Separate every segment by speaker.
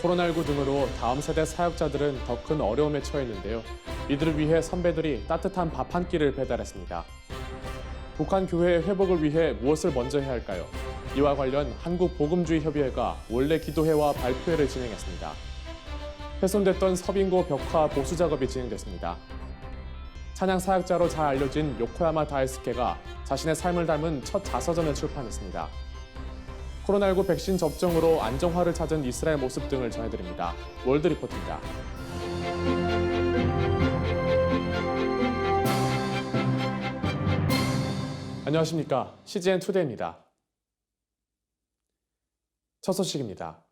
Speaker 1: 코로나19 등으로 다음 세대 사역자들은 더 큰 어려움에 처했는데요. 이들을 위해 선배들이 따뜻한 밥 한 끼를 배달했습니다. 북한 교회의 회복을 위해 무엇을 먼저 해야 할까요? 이와 관련 한국복음주의협의회가 원래 기도회와 발표회를 진행했습니다. 훼손됐던 서빙고 벽화 보수 작업이 진행됐습니다. 찬양 사역자로 잘 알려진 요코야마 다이스케가 자신의 삶을 담은 첫 자서전을 출판했습니다. 코로나19 백신 접종으로 안정화를 찾은 이스라엘 모습 등을 전해드립니다. 월드리포트입니다. 안녕하십니까. CGN투데이입니다. 첫 소식입니다.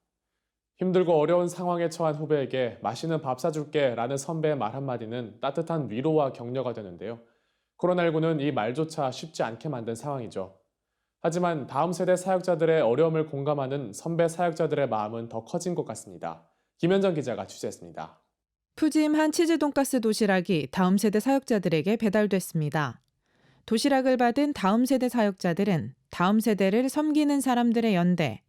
Speaker 1: 힘들고 어려운 상황에 처한 후배에게 맛있는 밥 사줄게 라는 선배의 말 한마디는 따뜻한 위로와 격려가 되는데요. 코로나19는 이 말조차 쉽지 않게 만든 상황이죠. 하지만 다음 세대 사역자들의 어려움을 공감하는 선배 사역자들의 마음은 더 커진 것 같습니다. 김현정 기자가 취재했습니다.
Speaker 2: 푸짐한 치즈 돈가스 도시락이 다음 세대 사역자들에게 배달됐습니다. 도시락을 받은 다음 세대 사역자들은 다음 세대를 섬기는 사람들의 연대,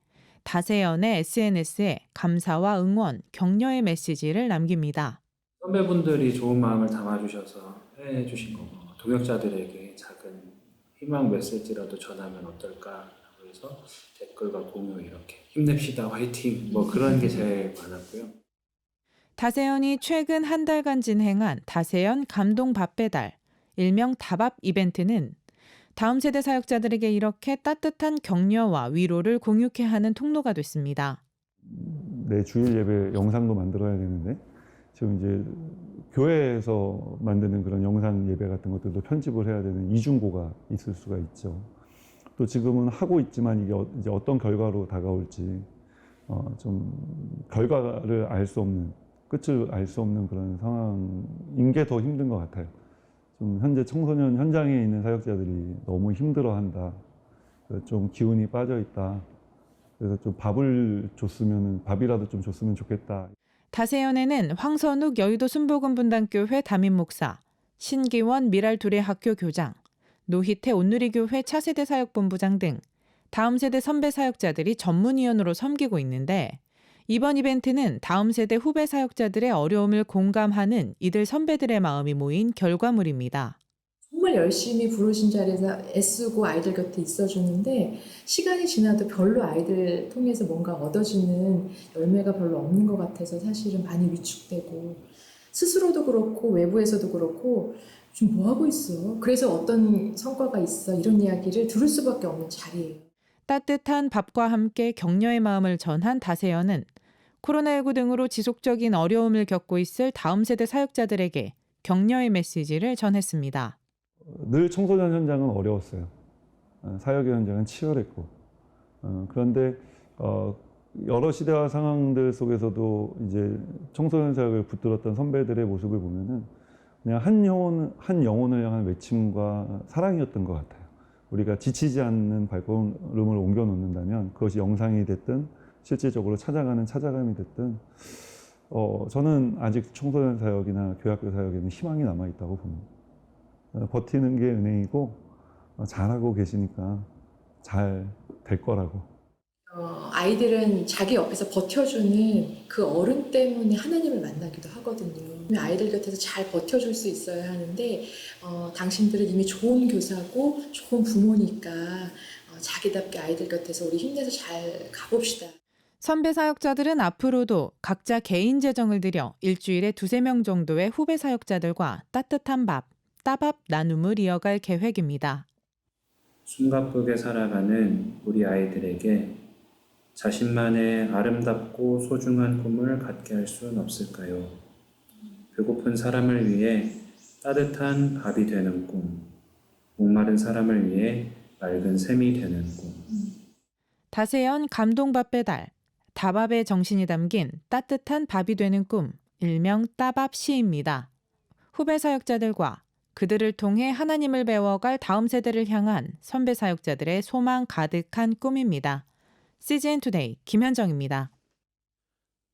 Speaker 2: 다세연의 SNS에 감사와 응원, 격려의 메시지를 남깁니다.
Speaker 3: 선배분들이 좋은 마음을 담아주셔서 해주신 거고 동역자들에게 작은 희망 메시지라도 전하면 어떨까라고 해서 댓글과 공유 이렇게 힘냅시다 화이팅 뭐 그런 게 제일 많았고요.
Speaker 2: 다세연이 최근 한 달간 진행한 다세연 감동 밥 배달, 일명 다밥 이벤트는 다음 세대 사역자들에게 이렇게 따뜻한 격려와 위로를 공유케 하는 통로가 됐습니다.
Speaker 4: 내 주일 예배 영상도 만들어야 되는데 지금 이제 교회에서 만드는 그런 영상 예배 같은 것들도 편집을 해야 되는 이중고가 있을 수가 있죠. 또 지금은 하고 있지만 이게 이제 어떤 결과로 다가올지 좀 결과를 알 수 없는, 끝을 알 수 없는 그런 상황인 게 더 힘든 것 같아요. 좀 현재 청소년 현장에 있는 사역자들이 너무 힘들어한다. 좀 기운이 빠져 있다. 그래서 좀 밥이라도 좀 줬으면 좋겠다.
Speaker 2: 다세연에는 황선욱 여의도 순복음분단교회 담임 목사, 신기원 미랄두레학교 교장, 노희태 온누리교회 차세대 사역본부장 등 다음 세대 선배 사역자들이 전문위원으로 섬기고 있는데 이번 이벤트는 다음 세대 후배 사역자들의 어려움을 공감하는 이들 선배들의 마음이 모인 결과물입니다.
Speaker 5: 정말 열심히 부르신 자리에서 애쓰고 아이들 곁에 있어주는데 시간이 지나도 별로 아이들 통해서 뭔가 얻어지는 열매가 별로 없는 것 같아서 사실은 많이 위축되고 스스로도 그렇고 외부에서도 그렇고 지금 뭐 하고 있어? 그래서 어떤 성과가 있어? 이런 이야기를 들을 수밖에 없는 자리예요.
Speaker 2: 따뜻한 밥과 함께 격려의 마음을 전한 다세연은 코로나19 등으로 지속적인 어려움을 겪고 있을 다음 세대 사역자들에게 격려의 메시지를 전했습니다.
Speaker 4: 늘 청소년 현장은 어려웠어요. 사역의 현장은 치열했고 그런데 여러 시대와 상황들 속에서도 이제 청소년 사역을 붙들었던 선배들의 모습을 보면은 그냥 한 영혼을 향한 외침과 사랑이었던 것 같아요. 우리가 지치지 않는 발걸음을 옮겨 놓는다면 그것이 영상이 됐든 실질적으로 찾아가는 찾아감이 됐든 저는 아직 청소년 사역이나 교학교 사역에는 희망이 남아 있다고 봅니다. 버티는 게 은혜이고 잘하고 계시니까 잘 될 거라고.
Speaker 5: 아이들은 자기 옆에서 버텨주는 그 어른 때문에 하나님을 만나기도 하거든요. 아이들 곁에서 잘 버텨줄 수 있어야 하는데 당신들은 이미 좋은 교사고 좋은 부모니까 자기답게 아이들 곁에서 우리 힘내서 잘 가봅시다.
Speaker 2: 선배 사역자들은 앞으로도 각자 개인 재정을 들여 일주일에 2-3명 정도의 후배 사역자들과 따뜻한 밥, 따밥 나눔을 이어갈 계획입니다.
Speaker 3: 숨가쁘게 살아가는 우리 아이들에게 자신만의 아름답고 소중한 꿈을 갖게 할 수는 없을까요? 배고픈 사람을 위해 따뜻한 밥이 되는 꿈, 목마른 사람을 위해 맑은 샘이 되는 꿈.
Speaker 2: 다세연 감동밥 배달, 다밥의 정신이 담긴 따뜻한 밥이 되는 꿈, 일명 따밥시입니다. 후배 사역자들과 그들을 통해 하나님을 배워갈 다음 세대를 향한 선배 사역자들의 소망 가득한 꿈입니다. CGN투데이 김현정입니다.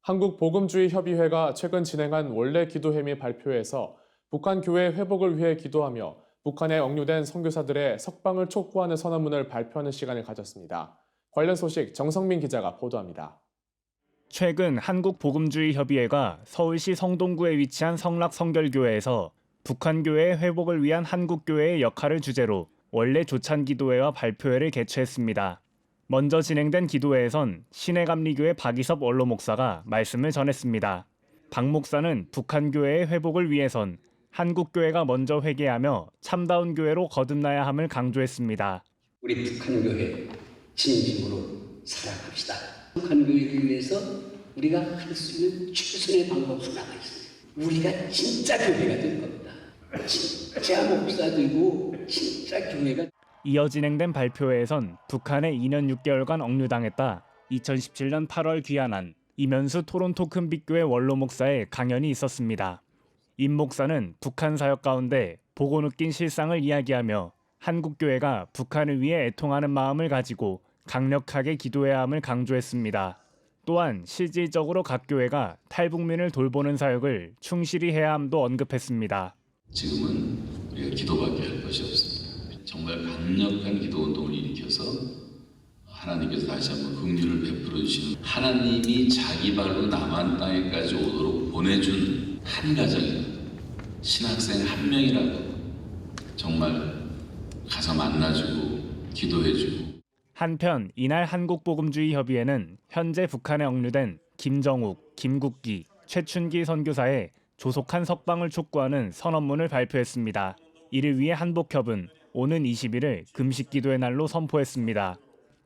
Speaker 1: 한국복음주의협의회가 최근 진행한 원래 기도회 및 발표에서 북한 교회 회복을 위해 기도하며 북한에 억류된 선교사들의 석방을 촉구하는 선언문을 발표하는 시간을 가졌습니다. 관련 소식 정성민 기자가 보도합니다.
Speaker 6: 최근 한국복음주의협의회가 서울시 성동구에 위치한 성락성결교회에서 북한교회의 회복을 위한 한국교회의 역할을 주제로 원래 조찬기도회와 발표회를 개최했습니다. 먼저 진행된 기도회에선 신해감리교회 박이섭 원로 목사가 말씀을 전했습니다. 박 목사는 북한교회의 회복을 위해선 한국교회가 먼저 회개하며 참다운 교회로 거듭나야 함을 강조했습니다.
Speaker 7: 우리 북한교회 진심으로 사랑합시다. 북한교회를 위해서 우리가 할 수 있는 최선의 방법 하나가 있어요. 우리가 진짜 교회가 될 겁니다. 진짜 목사들고 진짜 교회가.
Speaker 6: 이어 진행된 발표회에선 북한에 2년 6개월간 억류당했다 2017년 8월 귀환한 이면수 토론토 큰빛교회 원로 목사의 강연이 있었습니다. 임 목사는 북한 사역 가운데 보고 느낀 실상을 이야기하며 한국교회가 북한을 위해 애통하는 마음을 가지고 강력하게 기도해야 함을 강조했습니다. 또한 실질적으로 각 교회가 탈북민을 돌보는 사역을 충실히 해야 함도 언급했습니다.
Speaker 8: 지금은 우리가 기도밖에 할 것이 없습니다. 정말 강력한 기도 운동을 일으켜서 하나님께서 다시 한번 긍휼을 베풀어 주시는, 하나님이 자기 발로 남한 땅에까지 오도록 보내준 한 가정이라도, 신학생 한 명이라도 정말 가서 만나주고 기도해주고.
Speaker 6: 한편 이날 한국복음주의협의회는 현재 북한에 억류된 김정욱, 김국기, 최춘기 선교사의 조속한 석방을 촉구하는 선언문을 발표했습니다. 이를 위해 한복협은 오는 20일을 금식기도의 날로 선포했습니다.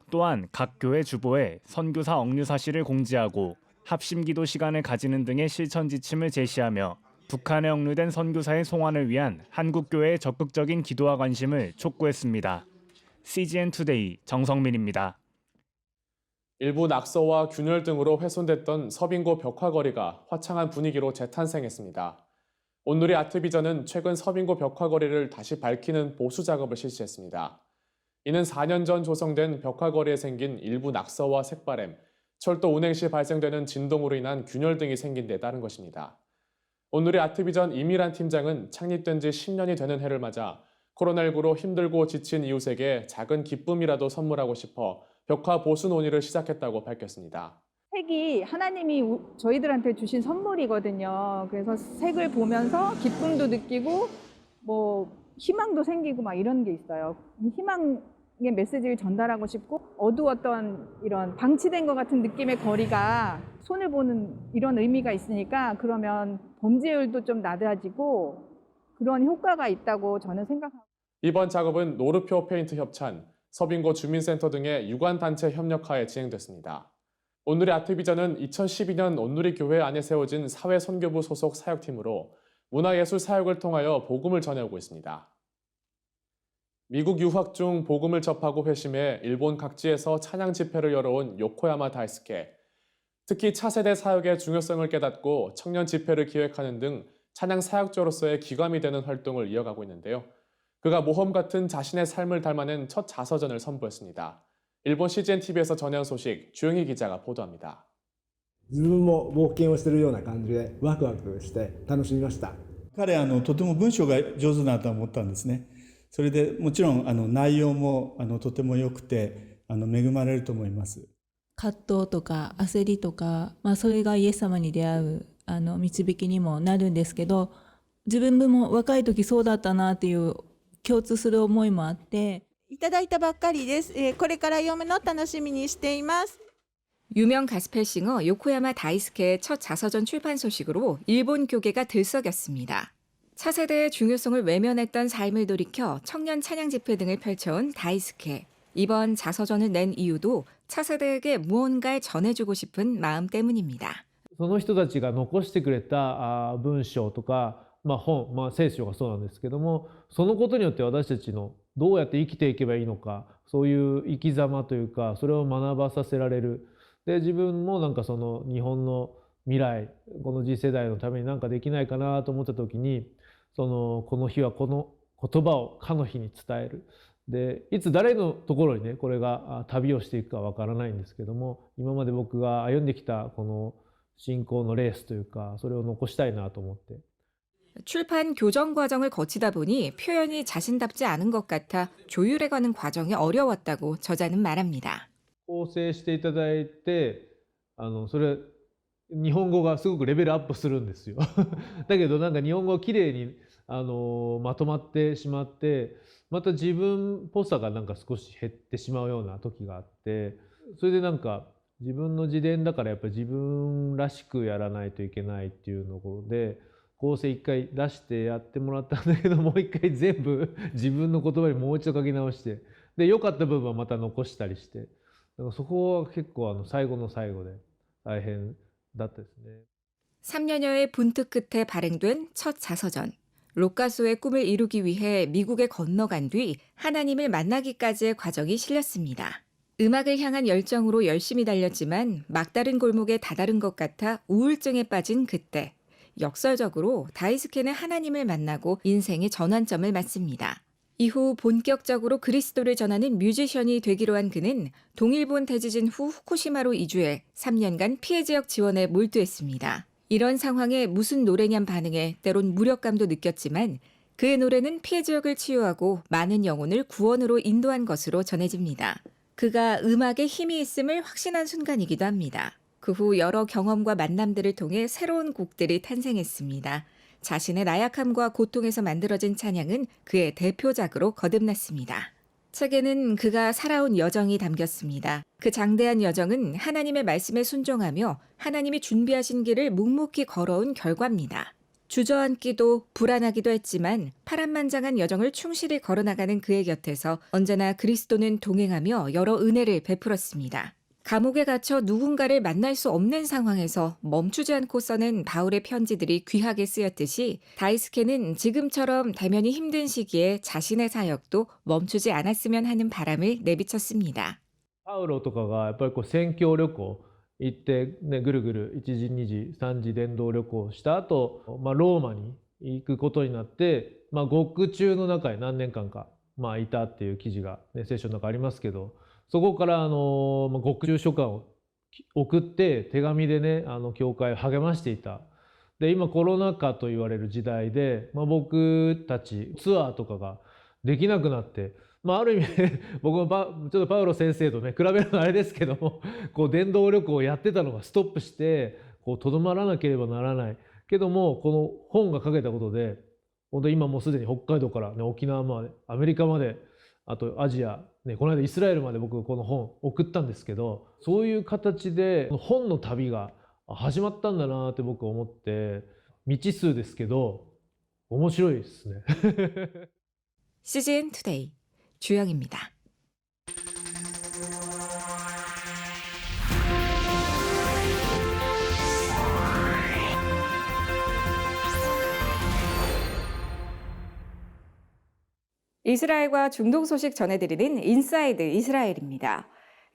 Speaker 6: 또한 각 교회 주보에 선교사 억류 사실을 공지하고 합심기도 시간을 가지는 등의 실천 지침을 제시하며 북한에 억류된 선교사의 송환을 위한 한국교회의 적극적인 기도와 관심을 촉구했습니다. CGN 투데이 정성민입니다.
Speaker 1: 일부 낙서와 균열 등으로 훼손됐던 서빙고 벽화거리가 화창한 분위기로 재탄생했습니다. 온누리 아트비전은 최근 서빙고 벽화거리를 다시 밝히는 보수 작업을 실시했습니다. 이는 4년 전 조성된 벽화거리에 생긴 일부 낙서와 색바램, 철도 운행 시 발생되는 진동으로 인한 균열 등이 생긴 데 따른 것입니다. 온누리 아트비전 이미란 팀장은 창립된 지 10년이 되는 해를 맞아 코로나19로 힘들고 지친 이웃에게 작은 기쁨이라도 선물하고 싶어 벽화 보수 논의를 시작했다고 밝혔습니다.
Speaker 9: 색이 하나님이 저희들한테 주신 선물이거든요. 그래서 색을 보면서 기쁨도 느끼고 희망도 생기고 막 이런 게 있어요. 희망의 메시지를 전달하고 싶고, 어두웠던 이런 방치된 것 같은 느낌의 거리가 손을 보는 이런 의미가 있으니까, 그러면 범죄율도 좀 낮아지고 그런 효과가 있다고 저는 생각합니다.
Speaker 1: 이번 작업은 노르표 페인트 협찬, 서빙고 주민센터 등의 유관단체 협력하에 진행됐습니다. 온누리 아트비전은 2012년 온누리 교회 안에 세워진 사회선교부 소속 사역팀으로 문화예술 사역을 통하여 복음을 전해오고 있습니다. 미국 유학 중 복음을 접하고 회심해 일본 각지에서 찬양 집회를 열어온 요코야마 다이스케. 특히 차세대 사역의 중요성을 깨닫고 청년 집회를 기획하는 등 찬양 사역자로서의 기감이 되는 활동을 이어가고 있는데요. 그가 모험 같은 자신의 삶을 담아낸 첫 자서전을 선보였습니다. 일본 CGN-TV에서 전해온 소식 주영희 기자가 보도합니다.
Speaker 10: 自分も冒険をしているような感じでワクワクして楽しみました。
Speaker 11: 彼とても文章が上手だと思ったんですね。それでもちろん内容もとても良くて恵まれると思います。
Speaker 12: 葛藤とか焦りとか、それがイエス様に出会う導きにもなるんですけど、自分も若い時そうだったなっていう共通する思いもあって、
Speaker 13: いただいたばっかりです。これから読むの楽しみにしています。
Speaker 14: 유명 가스펠 싱어 요코야마 다이스케의 첫 자서전 출판 소식으로 일본 교계가 들썩였습니다. 차세대의 중요성을 외면했던 삶을 돌이켜 청년 찬양 집회 등을 펼쳐온 다이스케. 이번 자서전을 낸 이유도 차세대에게 무언가를 전해주고 싶은 마음 때문입니다.
Speaker 15: その人たちが残してくれた文章とか、本、聖書がそうなんですけども、そのことによって私たちのどうやって生きていけばいいのか、そういう生き様というか、それを学ばさせられる。で、自分もその日本の未来、この次世代のために何かできないかなと思った時に、この日はこの言葉をかの日に伝える。で、いつ誰のところにね、これが旅をしていくかわからないんですけども、今まで僕が歩んできたこの信仰のレースというか、それを残したいなと思って。
Speaker 14: 출판 교정 과정을 거치다 보니 표현이 자신답지 않은 것 같아 조율해가는 과정이 어려웠다고 저자는 말합니다.
Speaker 15: 構成していただいて、それ日本語がすごくレベルアップするんですよだけどなんか日本語がきれいにまとまってしまって、また自分っぽさがなんか少し減ってしまうような時があって、それでなんか自分の自伝だからやっぱり自分らしくやらないといけないっていうところで、構成一回出してやってもらったんだけど、もう一回全部自分の言葉にもう一度書き直して、で良かった部分はまた残したりして、だからそこは結構最後の最後で大変だったですね。
Speaker 14: 3년여의 분투 끝에 발행된 첫 자서전. 록가소의 꿈을 이루기 위해 미국에 건너간 뒤 하나님을 만나기까지의 과정이 실렸습니다. 음악을 향한 열정으로 열심히 달렸지만 막다른 골목에 다다른 것 같아 우울증에 빠진 그때. 역설적으로 다이스케는 하나님을 만나고 인생의 전환점을 맞습니다. 이후 본격적으로 그리스도를 전하는 뮤지션이 되기로 한 그는 동일본 대지진 후 후쿠시마로 이주해 3년간 피해 지역 지원에 몰두했습니다. 이런 상황에 무슨 노래냔 반응에 때론 무력감도 느꼈지만 그의 노래는 피해 지역을 치유하고 많은 영혼을 구원으로 인도한 것으로 전해집니다. 그가 음악에 힘이 있음을 확신한 순간이기도 합니다. 그 후 여러 경험과 만남들을 통해 새로운 곡들이 탄생했습니다. 자신의 나약함과 고통에서 만들어진 찬양은 그의 대표작으로 거듭났습니다. 책에는 그가 살아온 여정이 담겼습니다. 그 장대한 여정은 하나님의 말씀에 순종하며 하나님이 준비하신 길을 묵묵히 걸어온 결과입니다. 주저앉기도 불안하기도 했지만 파란만장한 여정을 충실히 걸어나가는 그의 곁에서 언제나 그리스도는 동행하며 여러 은혜를 베풀었습니다. 감옥에 갇혀 누군가를 만날 수 없는 상황에서 멈추지 않고 써낸 바울의 편지들이 귀하게 쓰였듯이 다이스케는 지금처럼 대면이 힘든 시기에 자신의 사역도 멈추지 않았으면 하는 바람을 내비쳤습니다.
Speaker 15: パウロとかがやっぱり宣教旅行行って、ね、ぐるぐる1時2時3時伝道旅行した後、ローマに行くことになって、獄中の中に何年間か、いたっていう記事が、ね、聖書の中ありますけど、そこから獄中書簡を送って手紙でね教会を励ましていた。で今コロナ禍と言われる時代で、僕たちツアーとかができなくなって、ある意味僕もちょっとパウロ先生とね比べるのはあれですけども、伝道旅行をやってたのがストップしてとどまらなければならないけども、この本が書けたことで本当今もうすでに北海道から、ね、沖縄までアメリカまで、あとアジア、ね、この間イスラエルまで僕この本送ったんですけど、そういう形で本の旅が始まったんだなって僕は思って、未知数ですけど面白いですね
Speaker 14: CGN 투데이 주영입니다. 이스라엘과 중동 소식 전해드리는 인사이드 이스라엘입니다.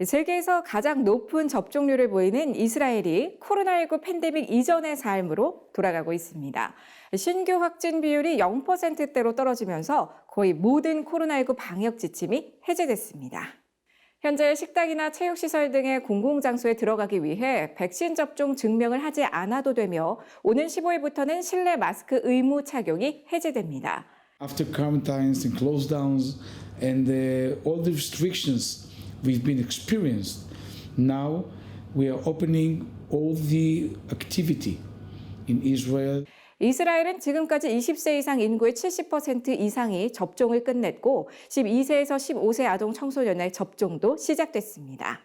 Speaker 14: 세계에서 가장 높은 접종률을 보이는 이스라엘이 코로나19 팬데믹 이전의 삶으로 돌아가고 있습니다. 신규 확진 비율이 0%대로 떨어지면서 거의 모든 코로나19 방역 지침이 해제됐습니다. 현재 식당이나 체육시설 등의 공공장소에 들어가기 위해 백신 접종 증명을 하지 않아도 되며 오는 15일부터는 실내 마스크 의무 착용이 해제됩니다.
Speaker 16: After quarantines and close downs and all the restrictions we've been experienced, now we are opening all the activity in Israel.
Speaker 14: 이스라엘은 지금까지 20세 이상 인구의 70% 이상이 접종을 끝냈고 12세에서 15세 아동 청소년의 접종도 시작됐습니다.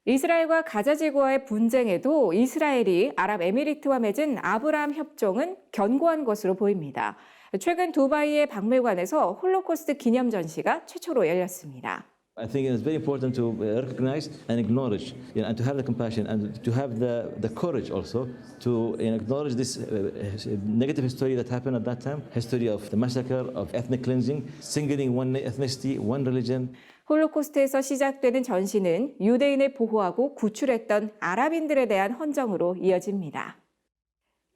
Speaker 14: 이스라엘과 가자지구와의 분쟁에도 이스라엘이 아랍에미리트와 맺은 아브라함 협정은 견고한 것으로 보입니다. 최근 두바이의 박물관에서 홀로코스트 기념 전시가 최초로 열렸습니다.
Speaker 17: I think it's very important to recognize and acknowledge, and to have the compassion and to have the courage also to acknowledge this negative history that happened at that time, history of the massacre, of ethnic cleansing, singling one ethnicity, one religion.
Speaker 14: 홀로코스트에서 시작되는 전시는 유대인을 보호하고 구출했던 아랍인들에 대한 헌정으로 이어집니다.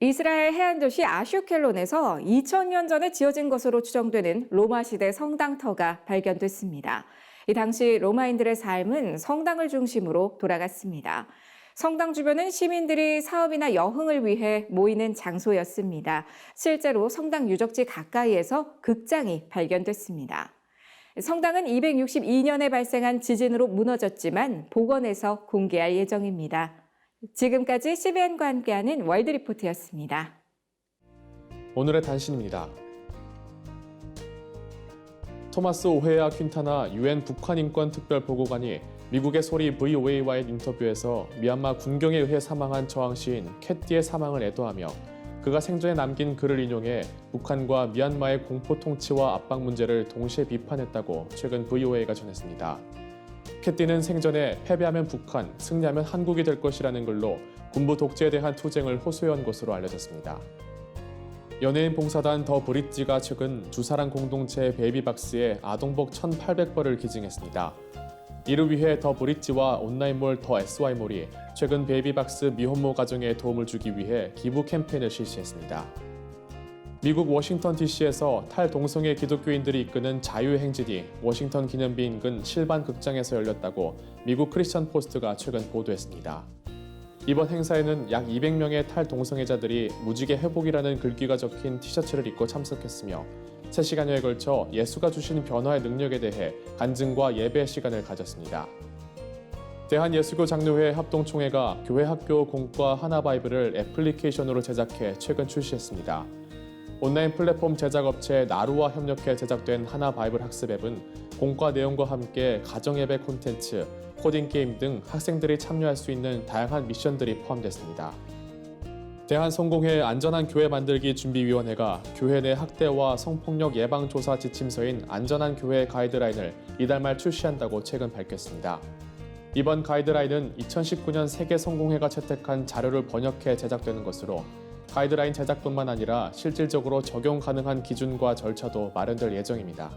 Speaker 14: 이스라엘 해안 도시 아슈켈론에서 2000년 전에 지어진 것으로 추정되는 로마 시대 성당터가 발견됐습니다. 이 당시 로마인들의 삶은 성당을 중심으로 돌아갔습니다. 성당 주변은 시민들이 사업이나 여흥을 위해 모이는 장소였습니다. 실제로 성당 유적지 가까이에서 극장이 발견됐습니다. 성당은 262년에 발생한 지진으로 무너졌지만 복원해서 공개할 예정입니다. 지금까지 CBN과 함께하는 월드 리포트였습니다.
Speaker 1: 오늘의 단신입니다. 토마스 오헤야 퀸타나 UN 북한 인권 특별 보고관이 미국의 소리 VOA와의 인터뷰에서 미얀마 군경에 의해 사망한 저항 시인 캣띠의 사망을 애도하며 그가 생전에 남긴 글을 인용해 북한과 미얀마의 공포 통치와 압박 문제를 동시에 비판했다고 최근 VOA가 전했습니다. 캣띠는 생전에 패배하면 북한, 승리하면 한국이 될 것이라는 글로 군부 독재에 대한 투쟁을 호소해온 것으로 알려졌습니다. 연예인 봉사단 더 브릿지가 최근 주사랑 공동체 베이비박스에 아동복 1,800벌을 기증했습니다. 이를 위해 더 브릿지와 온라인몰 더 SY몰이 최근 베이비박스 미혼모 가정에 도움을 주기 위해 기부 캠페인을 실시했습니다. 미국 워싱턴 DC에서 탈동성애 기독교인들이 이끄는 자유행진이 워싱턴 기념비 인근 실반 극장에서 열렸다고 미국 크리스천 포스트가 최근 보도했습니다. 이번 행사에는 약 200명의 탈동성애자들이 무지개 회복이라는 글귀가 적힌 티셔츠를 입고 참석했으며 3시간여에 걸쳐 예수가 주신 변화의 능력에 대해 간증과 예배 시간을 가졌습니다. 대한예수교 장로회 합동총회가 교회 학교 공과 하나바이블을 애플리케이션으로 제작해 최근 출시했습니다. 온라인 플랫폼 제작업체 나루와 협력해 제작된 하나바이블 학습 앱은 공과 내용과 함께 가정예배 콘텐츠, 코딩 게임 등 학생들이 참여할 수 있는 다양한 미션들이 포함됐습니다. 대한성공회 안전한 교회 만들기 준비위원회가 교회 내 학대와 성폭력 예방 조사 지침서인 안전한 교회 가이드라인을 이달 말 출시한다고 최근 밝혔습니다. 이번 가이드라인은 2019년 세계성공회가 채택한 자료를 번역해 제작되는 것으로 가이드라인 제작뿐만 아니라 실질적으로 적용 가능한 기준과 절차도 마련될 예정입니다.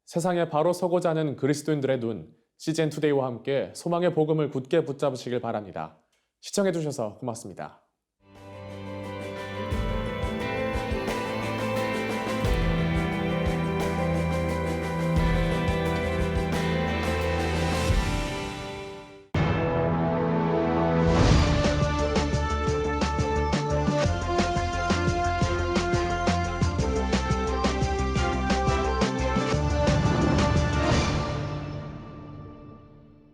Speaker 1: 세상에 바로 서고자 하는 그리스도인들의 눈, CGN투데이와 함께 소망의 복음을 굳게 붙잡으시길 바랍니다. 시청해주셔서 고맙습니다.